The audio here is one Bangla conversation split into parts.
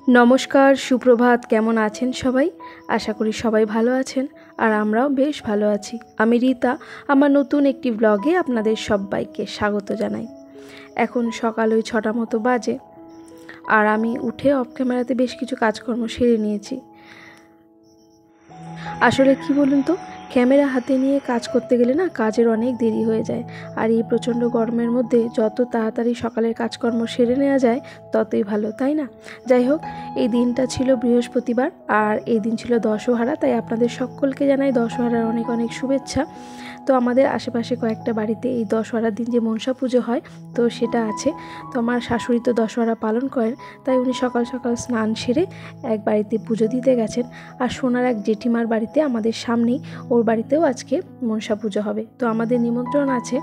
নমস্কার, সুপ্রভাত। কেমন আছেন সবাই? আশা করি সবাই ভালো আছেন আর আমরাও বেশ ভালো আছি। আমি রীতা, আমার নতুন একটি ব্লগে আপনাদের সবাইকে স্বাগত জানাই। এখন সকাল ওই 6টা মতো বাজে আর আমি উঠে অফ ক্যামেরাতে বেশ কিছু কাজকর্ম সেরে নিয়েছি। আসলে কি বলুন তো, ক্যামেরা হাতে নিয়ে কাজ করতে গেলে না কাজের অনেক দেরি হয়ে যায়। আর এই প্রচণ্ড গরমের মধ্যে যত তাড়াতাড়ি সকালের কাজকর্ম সেরে নেওয়া যায় ততই ভালো, তাই না? যাই হোক, এই দিনটা ছিল বৃহস্পতিবার আর এই দিন ছিল দশহারা, তাই আপনাদের সকলকে জানাই দশহারার অনেক অনেক শুভেচ্ছা। তো আমাদের আশেপাশে কয়েকটা বাড়িতে এই দশহারার দিন যে মনসা পুজো হয় তো সেটা আছে। তো আমার শাশুড়ি তো দশহারা পালন করেন, তাই উনি সকাল সকাল স্নান সেরে এক বাড়িতে পুজো দিতে গেছেন। আর সোনার এক জেঠিমার বাড়িতে আমাদের সামনেই, ওর বাড়িতেও আজকে মনসা পুজো হবে, তো আমাদের নিমন্ত্রণ আছে।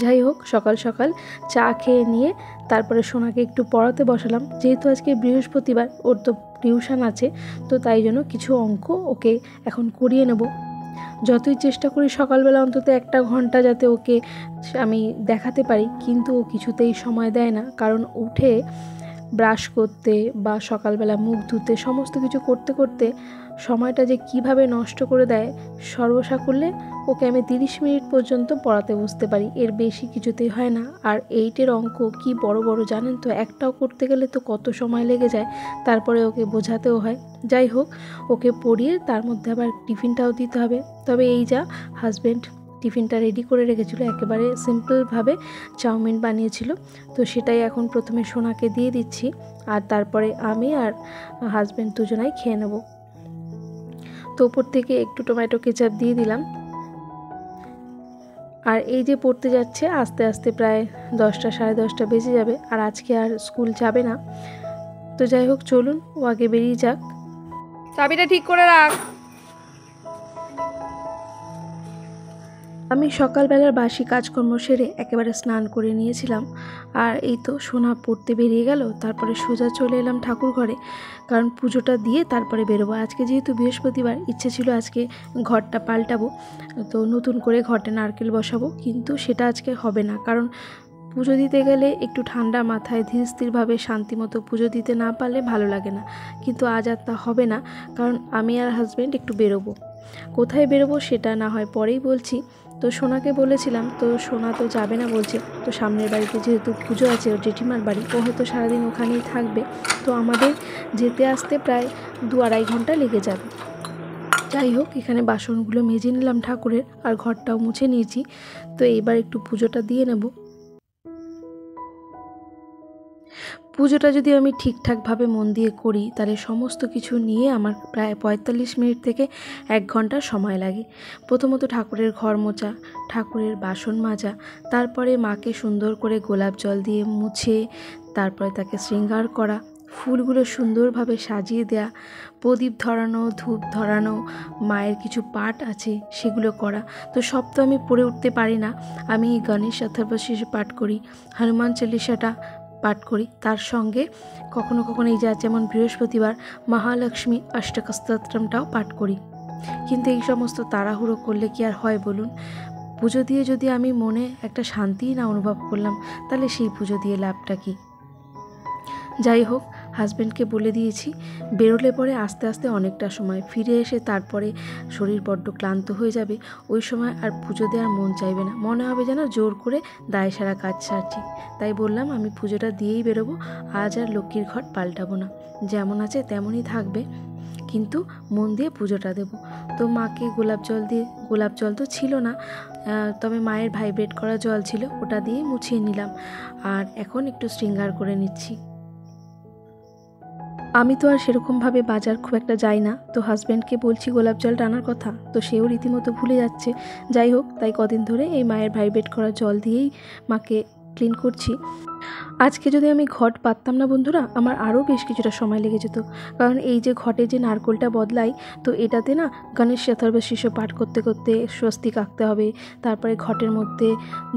যাই হোক, সকাল সকাল চা খেয়ে নিয়ে তারপরে সোনাকে একটু পড়াতে বসালাম। যেহেতু আজকে বৃহস্পতিবার, ওর তো টিউশন আছে, তো তাই জন্য কিছু অঙ্ক ওকে এখন করিয়ে নেব। যতই চেষ্টা করি সকালবেলা অন্তত 1 ঘন্টা যাতে ওকে আমি দেখাতে পারি, কিন্তু ও কিছুতেই সময় দেয় না। কারণ উঠে ব্রাশ করতে বা সকালবেলা মুখ ধুতে সমস্ত কিছু করতে করতে সময়টা যে কিভাবে নষ্ট করে দেয়, সর্বসাকুল্যে ওকে আমি 30 মিনিট পর্যন্ত পড়াতে বসতে পারি, এর বেশি কিছুতেই হয় না। আর 8-এর অঙ্ক কি বড় বড় জানেন তো, একটাও করতে গেলে তো কত সময় লেগে যায়, তারপরে ওকে বোঝাতেও হয়। যাই হোক, ওকে পড়িয়ে তার মধ্যে আবার টিফিনটাও দিতে হবে। তবে এই যা হাজব্যান্ড টিফিনটা রেডি করে রেখেছিল, একেবারে সিম্পলভাবে চাউমিন বানিয়েছিল, তো সেটাই এখন প্রথমে সোনাকে দিয়ে দিচ্ছি আর তারপরে আমি আর হাজব্যান্ড দুজনাই খেয়ে নেব। তো ওপর থেকে একটু টমেটো কেচাপ দিয়ে দিলাম। আর এই যে পড়তে যাচ্ছে, আস্তে আস্তে প্রায় 10টা সাড়ে 10টা বেজে যাবে, আর আজকে আর স্কুল যাবে না। তো যাই হোক, চলুন ও আগে বেরিয়ে যাক। চাবিটা ঠিক করে রাখ। আমি সকালবেলার বাসি কাজকর্ম সেরে একেবারে স্নান করে নিয়েছিলাম। আর এই তো সোনা পড়তে বেরিয়ে গেল, তারপরে সোজা চলে এলাম ঠাকুর ঘরে, কারণ পুজোটা দিয়ে তারপরে বেরোবো। আজকে যেহেতু বৃহস্পতিবার, ইচ্ছে ছিল আজকে ঘরটা পাল্টাবো, তো নতুন করে ঘরটা নারকেল বসাবো, কিন্তু সেটা আজকে হবে না। কারণ পুজো দিতে গেলে একটু ঠান্ডা মাথায় ধীর স্থিরভাবে শান্তিমতো পুজো দিতে না পারলে ভালো লাগে না। কিন্তু আজ আর তা হবে না, কারণ আমি আর হাজব্যান্ড একটু বেরোবো। কোথায় বেরোবো সেটা না হয় পরেই বলছি। তো সোনাকে বলেছিলাম, তো সোনা তো যাবে না বলছে। তো সামনের বাড়িতে যেহেতু পুজো আছে, ওর জেঠিমার বাড়ি, ও হয়তো সারাদিন ওখানেই থাকবে, তো আমাদের যেতে আসতে প্রায় 2-2.5 ঘন্টা লেগে যাবে। যাই হোক, এখানে বাসনগুলো মেজে নিলাম ঠাকুরের, আর ঘরটাও মুছে নিয়েছি। তো এবার একটু পুজোটা দিয়ে নেব। পুজোটা যদি আমি ঠিকঠাকভাবে মন দিয়ে করি, তাহলে সমস্ত কিছু নিয়ে আমার প্রায় 45 মিনিট থেকে 1 ঘন্টা সময় লাগে। প্রথমত ঠাকুরের ঘর মোছা, ঠাকুরের বাসন মাজা, তারপরে মাকে সুন্দর করে গোলাপ জল দিয়ে মুছে তারপরে তাকে শৃঙ্গার করা, ফুলগুলো সুন্দরভাবে সাজিয়ে দেয়া, প্রদীপ ধরানো, ধূপ ধরানো, মায়ের কিছু পাঠ আছে সেগুলো করা। তো সব তো আমি পড়ে উঠতে পারি না। আমি গণেশ অথর্বশীর্ষ পাঠ করি, হনুমান চল্লিশাটা পাঠ করি, তার সঙ্গে কখনো কখনো এই যা যেমন বৃহস্পতিবার মহালক্ষ্মী অষ্টকস্তোত্রমটাও পাঠ করি। কিন্তু এই সমস্ত তাড়াহুড়ো করলে কি আর হয় বলুন? পুজো দিয়ে যদি আমি মনে একটা শান্তিই না অনুভব করলাম, তাহলে সেই পুজো দিয়ে লাভটা কি? যাই হোক, হাজব্যান্ডকে বলে দিয়েছি বেরোলে পরে আস্তে আস্তে অনেকটা সময়, ফিরে এসে তারপরে শরীর বড্ড ক্লান্ত হয়ে যাবে, ওই সময় আর পুজো দেওয়ার মন চাইবে না, মনে হবে যেন জোর করে দায় সারা কাজ সারছি। তাই বললাম আমি পুজোটা দিয়েই বেরোবো, আজ আর লক্ষ্মীর ঘট পাল্টাবো না, যেমন আছে তেমনই থাকবে, কিন্তু মন দিয়ে পুজোটা দেব। তো মাকে গোলাপ জল তো ছিল না, তবে মায়ের ভাইব্রেট করা জল ছিল, ওটা দিয়ে মুছিয়ে নিলাম। আর এখন একটু শৃঙ্গার করে নিচ্ছি। আমি তো আর সেরকমভাবে বাজার খুব একটা যাই না, তো হাজব্যান্ডকে বলছি গোলাপ জলটা আনার কথা, তো সেও রীতিমতো ভুলে যাচ্ছে। যাই হোক, তাই কদিন ধরে এই মায়ের ভাইব্রেট করা জল দিয়েই মাকে ক্লিন করছি। আজকে যদি আমি ঘট পাততাম না বন্ধুরা, আমার আরও বেশ কিছুটা সময় লেগে যেত। কারণ এই যে ঘটে যে নারকোলটা বদলাই, তো এটাতে না গণেশ অথর্বশীর্ষ পাঠ করতে করতে স্বস্তিক আঁকতে হবে, তারপরে ঘটের মধ্যে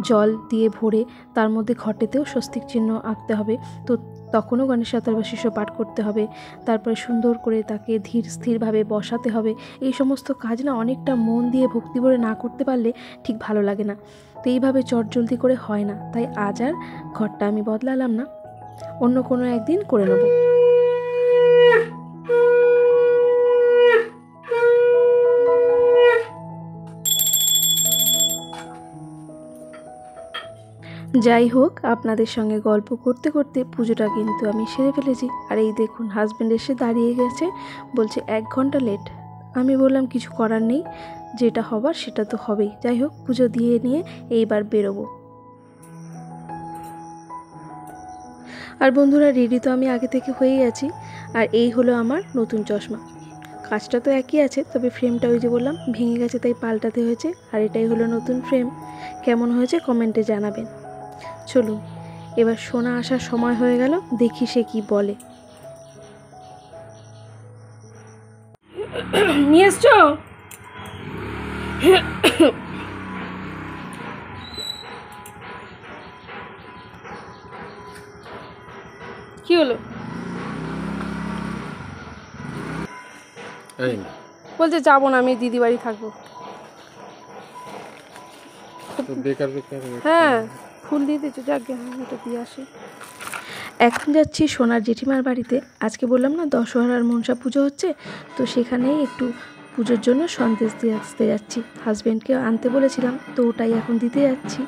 জল দিয়ে ভরে তার মধ্যে ঘটেতেও স্বস্তিক চিহ্ন আঁকতে হবে, তো তখনও গণেশ অথর্বশীর্ষ পাঠ করতে হবে, তারপরে সুন্দর করে তাকে ধীর স্থিরভাবে বসাতে হবে। এই সমস্ত কাজ না অনেকটা মন দিয়ে ভক্তি ভরে না করতে পারলে ঠিক ভালো লাগে না, তো এইভাবে চটজলদি করে হয় না। তাই আজ আর ঘরটা আমি বদলালাম না, অন্য কোনো একদিন করে নেব। যাই হোক, আপনাদের সঙ্গে গল্প করতে করতে পুজোটা কিন্তু আমি সেরে ফেলেছি। আর এই দেখুন, হাজব্যান্ড এসে দাঁড়িয়ে গেছে, বলছে 1 ঘন্টা লেট। আমি বললাম কিছু করার নেই, যেটা হবার সেটা তো হবেই। যাই হোক, পুজো দিয়ে নিয়ে এইবার বেরোবো। আর বন্ধুরা, রেডি তো আমি আগে থেকে হয়েই আছি। আর এই হলো আমার নতুন চশমা। কাজটা তো একই আছে, তবে ফ্রেমটা ওই যে বললাম ভেঙে গেছে, তাই পাল্টাতে হয়েছে। আর এটাই হলো নতুন ফ্রেম। কেমন হয়েছে কমেন্টে জানাবেন। চলুন, এবার সোনা আসার সময় হয়ে গেল, দেখি সে কি বলে। নিয়ে এসছো? কি হলো? বলছে যাবো না, আমি দিদি বাড়ি থাকবো। হ্যাঁ, ফুল দিয়ে দিচ্ছ, যাক এটা দিয়ে আসি। এখন যাচ্ছি সোনার জেঠিমার বাড়িতে। আজকে বললাম না দশহরার মনসা পুজো হচ্ছে, তো সেখানেই একটু পুজোর জন্য সন্দেশ দিয়ে আসতে যাচ্ছি। হাজব্যান্ডকে আনতে বলেছিলাম, তো ওটাই এখন দিতে যাচ্ছি।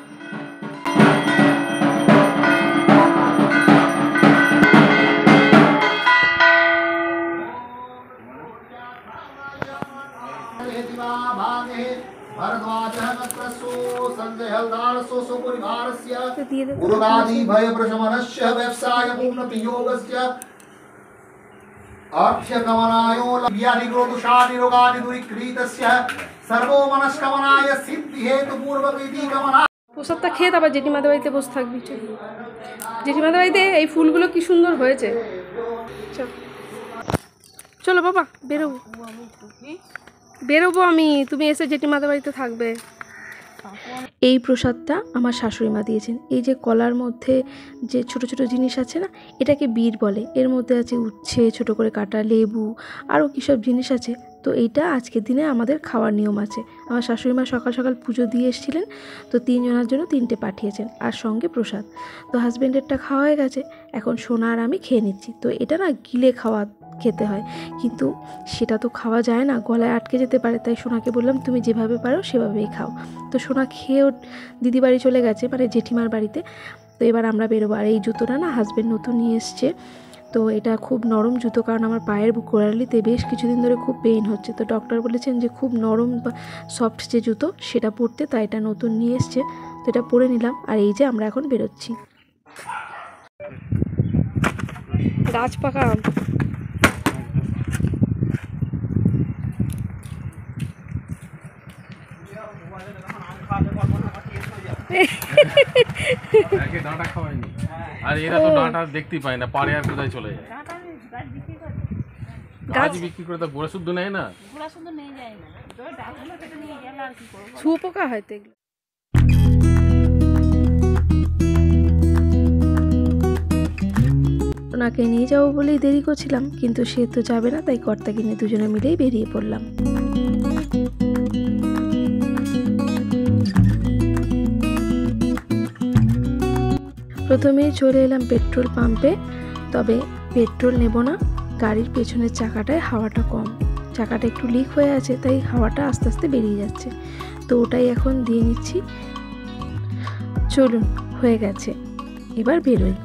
প্রসাদটা খেয়ে তারপর জেঠিমাদের বাড়িতে বসে থাকবি। জেঠিমাদের বাড়িতে এই ফুলগুলো কি সুন্দর হয়েছে। চলো বাবা, বেরোবো আমি, তুমি এসে জেঠিমাদের বাড়িতে থাকবে। এই প্রসাদটা আমার শাশুড়ি মা দিয়েছেন। এই যে কলার মধ্যে যে ছোট ছোট জিনিস আছে না, এটাকে বীর বলে। এর মধ্যে আছে উচ্ছে, ছোট করে কাটা লেবু, আরও কী সব জিনিস আছে। তো এইটা আজকের দিনে আমাদের খাওয়ার নিয়ম আছে। আমার শাশুড়ি মা সকাল সকাল পুজো দিয়ে এসেছিলেন, তো 3 জনের জন্য 3টে পাঠিয়েছেন, আর সঙ্গে প্রসাদ। তো হাজব্যান্ডেরটা খাওয়া হয়ে গেছে, এখন সোনা আর আমি খেয়ে নিচ্ছি। তো এটা না গিলে খেতে হয়, কিন্তু সেটা তো খাওয়া যায় না, গলায় আটকে যেতে পারে। তাই সোনাকে বললাম তুমি যেভাবে পারো সেভাবেই খাও। তো সোনা খেয়েও দিদি বাড়ি চলে গেছে, মানে জেঠিমার বাড়িতে। তো এবার আমরা বেরোবো। আর এই জুতোটা না হাজব্যান্ড নতুন নিয়ে এসছে। তো এটা খুব নরম জুতো, কারণ আমার পায়ের গোড়ালিতে বেশ কিছুদিন ধরে খুব পেইন হচ্ছে। তো ডক্টর বলেছেন যে খুব নরম বা সফট যে জুতো সেটা পরতে, তাই এটা নতুন নিয়ে এসছে। তো এটা পরে নিলাম। আর এই যে আমরা এখন বেরোচ্ছি। গাছ পাকা আম। ডাঁটা খাওয়াইনি, আর এরা তো ডাঁটা দেখতেই পায় না, পারে আর কোথায় চলে যায়। গাছ বিক্রি করে তো গোড়া শুদ্ধ নেয় না, গোড়া শুদ্ধ নিয়ে যায় না, ডালগুলো কেটে নিয়ে গেল আর কি করব, শুয়োপোকা হয়তো এগুলো। ওনাকে নিয়ে যাবো বলেই দেরি করছিলাম, কিন্তু সে তো যাবে না, তাই কর্তাকে নিয়ে দুজনে মিলেই বেরিয়ে পড়লাম। প্রথমেই চলে এলাম পেট্রোল পাম্পে। তবে পেট্রোল নেব না, গাড়ির পেছনের চাকাটায় হাওয়াটা কম, চাকাটা একটু লিক হয়ে আছে, তাই হাওয়াটা আস্তে আস্তে বেরিয়ে যাচ্ছে। তো ওটাই এখন দিয়ে নিচ্ছি। চলুন, হয়ে গেছে, এবার বেরোই।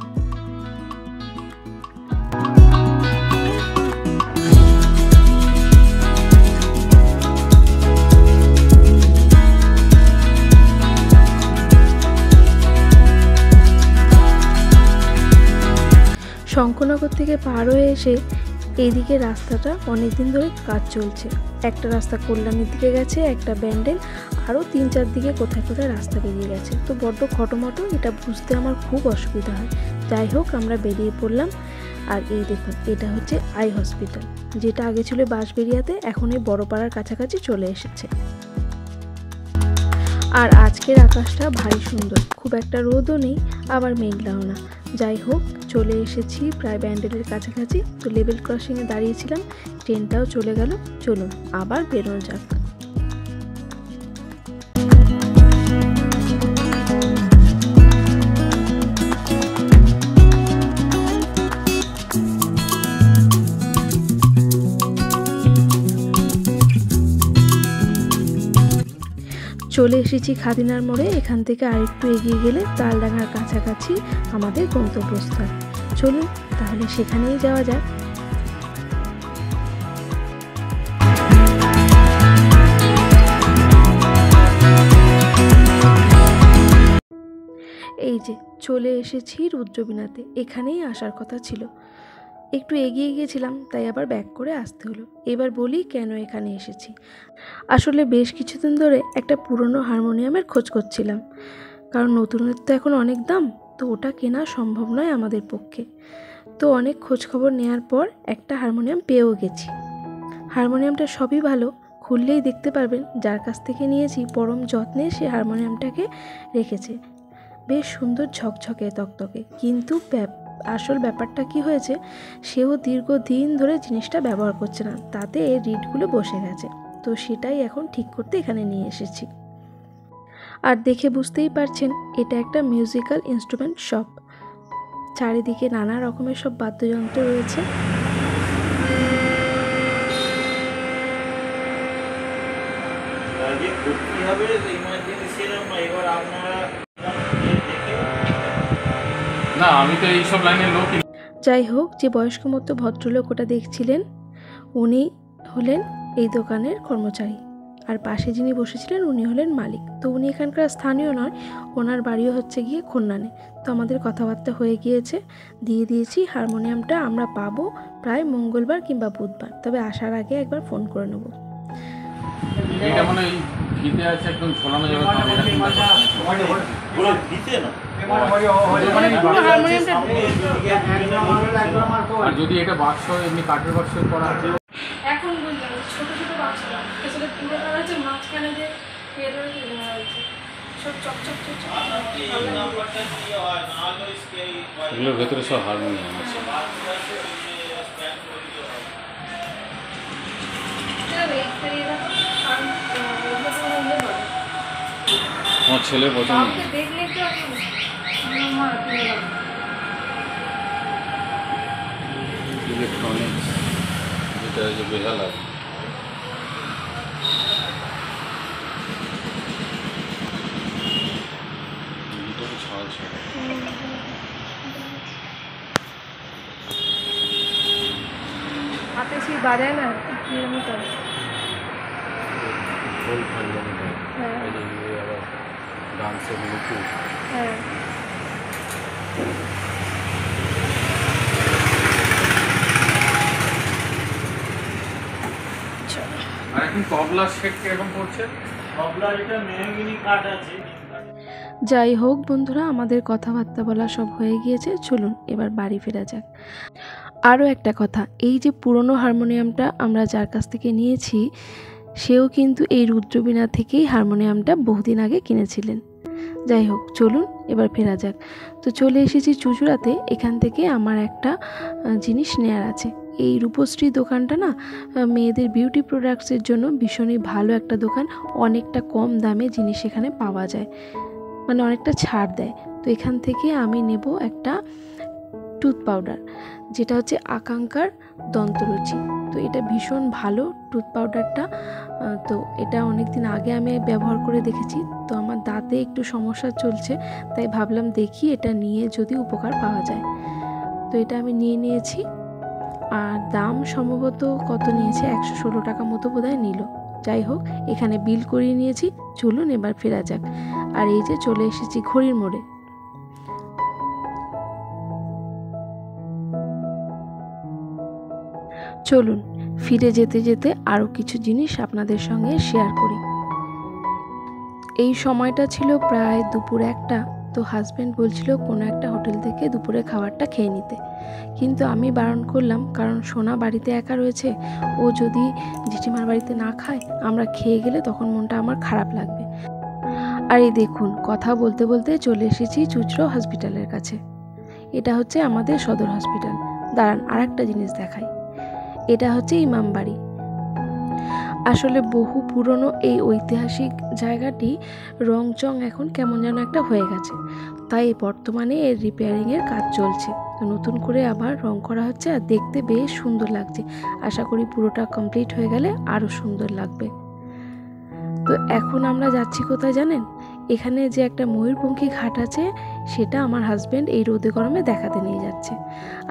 শঙ্করনগর থেকে পার হয়ে এসে এইদিকে রাস্তাটা অনেক দিন ধরে কাজ চলছে। একটা রাস্তা কল্যাণীর দিকে গেছে, একটা ব্যান্ডেল, আরও 3-4 দিকে কোথায় কোথায় রাস্তা বেরিয়ে গেছে। তো বড্ড খটোমটো, এটা বুঝতে আমার খুব অসুবিধা হয়। যাই হোক, আমরা বেরিয়ে পড়লাম। আর এই দেখুন, এটা হচ্ছে আই হসপিটাল, যেটা আগে ছিল বাঁশবেড়িয়াতে, এখন এই বড়পাড়ার কাছাকাছি চলে এসেছে। আর আজকের আকাশটা ভারী সুন্দর, খুব একটা রোদও নেই, আবার মেঘলাও না। যাই হোক, চলে এসেছি প্রায় ব্যান্ডেলের কাছাকাছি। তো লেভেল ক্রসিংয়ে দাঁড়িয়েছিলাম, ট্রেনটাও চলে গেল। চলুন আবার বেরোনো যাক। চলে এসেছি খাদিনার মোড়ে। এখান থেকে আরেকটু এগিয়ে গেলে তালডাঙ্গার কাছাকাছি আমাদের গন্তব্যস্থল। চলুন তাহলে সেখানেই যাওয়া যাক। এই যে চলে এসেছি রুদ্রবীণাতে। এখানেই আসার কথা ছিল, একটু এগিয়ে গিয়েছিলাম তাই আবার ব্যাক করে আসতে হলো। এবার বলি কেন এখানে এসেছি। আসলে বেশ কিছুদিন ধরে একটা পুরনো হারমোনিয়ামের খোঁজ করছিলাম, কারণ নতুনের তো এখন অনেক দাম, তো ওটা কেনা সম্ভব নয় আমাদের পক্ষে। তো অনেক খোঁজ খবর নেওয়ার পর একটা হারমোনিয়াম পেয়েও গেছি। হারমোনিয়ামটা সবই ভালো, খুললেই দেখতে পারবেন যার কাছ থেকে নিয়েছি পরম যত্নে সে হারমোনিয়ামটাকে রেখেছে, বেশ সুন্দর ঝকঝকে তকতকে। কিন্তু আসল ব্যাপারটা কি হয়েছে, সেও দীর্ঘদিন ধরে জিনিসটা ব্যবহার করছে না, তাতে এর রিডগুলো বসে গেছে। তো সেটাই এখন ঠিক করতে এখানে নিয়ে এসেছি। আর দেখে বুঝতেই পারছেন এটা একটা মিউজিক্যাল ইনস্ট্রুমেন্ট শপ। চারিদিকে নানা রকমের সব বাদ্যযন্ত্র রয়েছে। না, আমি তো এইসব লাইনের লোক। যাই হোক, যে বয়স্ক মতো ভদ্রলোক ওটা দেখছিলেন উনি হলেন এই দোকানের কর্মচারী, আর পাশে যিনি বসেছিলেন উনি হলেন মালিক। তো উনি এখানকার স্থানীয় নয়, ওনার বাড়িও হচ্ছে গিয়ে খন্নানে। তো আমাদের কথাবার্তা হয়ে গিয়েছে, দিয়ে দিয়েছি। হারমোনিয়ামটা আমরা পাবো প্রায় মঙ্গলবার কিংবা বুধবার, তবে আসার আগে একবার ফোন করে নেব। এটা মানে এই ফিতে আছে একদম ঝোলানো যাবে না, এরকম ব্যাপার পুরো ফিতে না। আর যদি এটা বাক্স এমনি কাঠের বাক্সে করা আছে, এখন বুঝলাম ছোট ছোট বাক্স আসলে পুরোটা হচ্ছে মাঝখানে যে সব চকচক এগুলোর ভেতরে সব হারমোনিয়াম আছে। আমার ছেলের পছন্দ। ইলেকট্রনিক্স যেটা যে বেহালা হাতে সেই বাজায় না কিরকম করে। ডান্সের মুকুট। হ্যাঁ, আর এখন তবলা সেট কিরকম পড়ছে? তবলা এটা মেহগিনি কাঠ আছে। যাই হোক বন্ধুরা, আমাদের কথাবার্তা বলা সব হয়ে গিয়েছে, চলুন এবার বাড়ি ফেরা যাক। আরও একটা কথা, এই যে পুরনো হারমোনিয়ামটা আমরা যার কাছ থেকে নিয়েছি সেও কিন্তু এই রুদ্রবীণা থেকেই হারমোনিয়ামটা বহুদিন আগে কিনেছিলেন। যাই হোক চলুন এবার ফেরা যাক। তো চলে এসেছি চুঁচুড়াতে। এখান থেকে আমার একটা জিনিস নেয়ার আছে। এই রূপশ্রী দোকানটা না মেয়েদের বিউটি প্রোডাক্টসের জন্য ভীষণই ভালো একটা দোকান। অনেকটা কম দামে জিনিস এখানে পাওয়া যায়, মানে অনেকটা ছাড় দেয়। তো এখান থেকে আমি নেব একটা টুথ পাউডার, যেটা হচ্ছে আকাঙ্ক্ষার দন্তরুচি। তো এটা ভীষণ ভালো টুথ পাউডারটা। তো এটা অনেক দিন আগে আমি ব্যবহার করে দেখেছি, তো আমার দাঁতে একটু সমস্যা চলছে, তাই ভাবলাম দেখি এটা নিয়ে যদি উপকার পাওয়া যায়। তো এটা আমি নিয়ে নিয়েছি, আর দাম সম্ভবত কত নিয়েছে, 116 টাকা মতো বোধহয় নিল। যাই হোক, এখানে বিল করিয়ে নিয়েছি। চলুন এবার ফেরা যাক। আর এই যে চলে এসেছি ঘড়ির মোড়ে। চলুন ফিরে যেতে যেতে আরও কিছু জিনিস আপনাদের সঙ্গে শেয়ার করি। এই সময়টা ছিল প্রায় দুপুর 1টা। তো হাজব্যান্ড বলছিল কোনো একটা হোটেল থেকে দুপুরে খাবারটা খেয়ে নিতে, কিন্তু আমি বারণ করলাম, কারণ সোনা বাড়িতে একা রয়েছে, ও যদি জেঠিমার বাড়িতে না খায় আমরা খেয়ে গেলে তখন মনটা আমার খারাপ লাগবে। আর এই দেখুন, কথা বলতে বলতে চলে এসেছি চুঁচুড়া হসপিটালের কাছে। এটা হচ্ছে আমাদের সদর হসপিটাল। দাঁড়ান আর একটা জিনিস দেখাই। এটা হচ্ছে ইমামবাড়ি। আসলে বহু পুরনো এই ঐতিহাসিক জায়গাটি রং চং এখন কেমন যেন একটা হয়ে গেছে, তাই বর্তমানে এর রিপেয়ারিংয়ের কাজ চলছে। তো নতুন করে আবার রং করা হচ্ছে, আর দেখতে বেশ সুন্দর লাগছে। আশা করি পুরোটা কমপ্লিট হয়ে গেলে আরও সুন্দর লাগবে। তো এখন আমরা যাচ্ছি কোথায় জানেন? এখানে যে একটা ময়ূরপঙ্খী ঘাট আছে, সেটা আমার হাজব্যান্ড এই রোদে গরমে দেখাতে নিয়ে যাচ্ছে।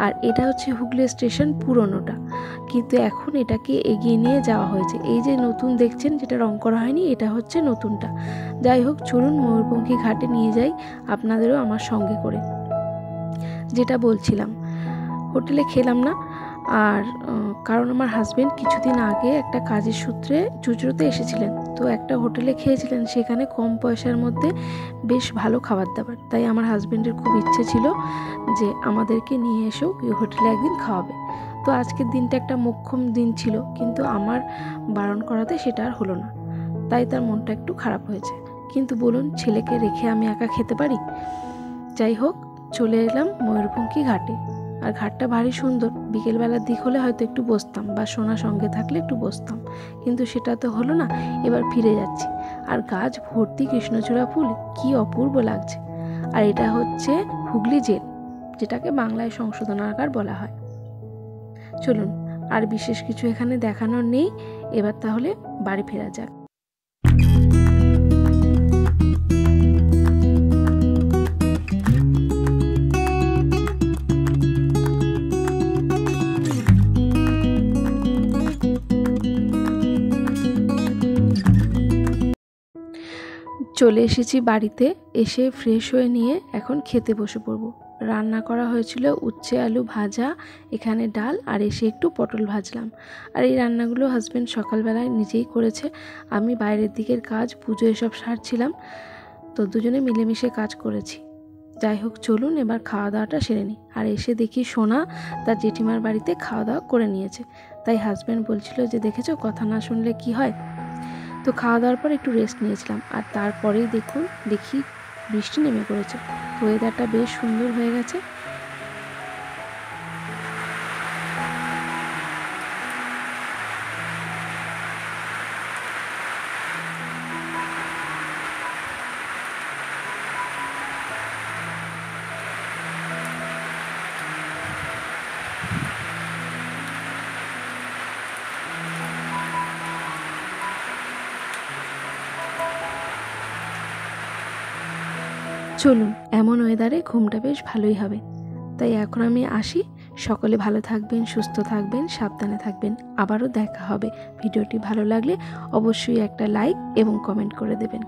আর এটা হচ্ছে হুগলি স্টেশন পুরনোটা, কিন্তু এখন এটাকে এগিয়ে নিয়ে যাওয়া হয়েছে। এই যে নতুন দেখছেন যেটা রং করা হয়নি, এটা হচ্ছে নতুনটা। যাই হোক, চলুন ময়ূরপঙ্খী ঘাটে নিয়ে যাই আপনাদেরও আমার সঙ্গে করে। যেটা বলছিলাম, হোটেলে খেলাম না, আর কারণ আমার হাজব্যান্ড কিছুদিন আগে একটা কাজের সূত্রে চুঁচুড়োতে এসেছিলেন, তো একটা হোটেলে খেয়েছিলেন, সেখানে কম পয়সার মধ্যে বেশ ভালো খাবার দাবার। তাই আমার হাজব্যান্ডের খুব ইচ্ছে ছিল যে আমাদেরকে নিয়ে এসেও ওই হোটেলে একদিন খাওয়াবে। তো আজকের দিনটা একটা মোক্ষম দিন ছিল, কিন্তু আমার বারণ করাতে সেটা আর হলো না, তাই তার মনটা একটু খারাপ হয়েছে। কিন্তু বলুন, ছেলেকে রেখে আমি একা খেতে পারি? যাই হোক, চলে এলাম ময়ূরপঙ্খী ঘাটে। আর ঘাটটা ভারী সুন্দর। বিকেলবেলার দিক হলে হয়তো একটু বসতাম, বা সোনা সঙ্গে থাকলে একটু বসতাম, কিন্তু সেটা তো হলো না। এবার ফিরে যাচ্ছি। আর গাছ ভর্তি কৃষ্ণচূড়া ফুল, কি অপূর্ব লাগছে। আর এটা হচ্ছে হুগলি জেল, যেটাকে বাংলায় সংশোধনাগার বলা হয়। চলুন, আর বিশেষ কিছু এখানে দেখানোর নেই। এবার তাহলে বাড়ি ফেরা যাক। চলে এসেছি বাড়িতে। এসে ফ্রেশ হয়ে নিয়ে এখন খেতে বসে পড়বো। রান্না করা হয়েছিল উচ্ছে আলু ভাজা, এখানে ডাল, আর এসে একটু পটল ভাজলাম। আর এই রান্নাগুলো হাজব্যান্ড সকালবেলায় নিজেই করেছে। আমি বাইরের দিকের কাজ, পুজো এসব সারছিলাম, তো দুজনে মিলেমিশে কাজ করেছি। যাই হোক, চলুন এবার খাওয়া দাওয়াটা সেরে নিই। আর এসে দেখি সোনা তার জেঠিমার বাড়িতে খাওয়া দাওয়া করে নিয়েছে। তাই হাজব্যান্ড বলছিল যে দেখেছো, কথা না শুনলে কি হয়। তো খাওয়া দাওয়ার পর একটু রেস্ট নিয়েছিলাম, আর তারপরেই দেখি বৃষ্টি নেমে পড়েছে। তো ওয়েদারটা বেশ সুন্দর হয়ে গেছে। চলুন, এমন ওয়েদারে ঘুমটা বেশ ভালোই হবে। তাই এখন আমি আসি। সকলে ভালো থাকবেন, সুস্থ থাকবেন, সাবধানে থাকবেন। আবারও দেখা হবে। ভিডিওটি ভালো লাগলে অবশ্যই একটা লাইক এবং কমেন্ট করে দেবেন।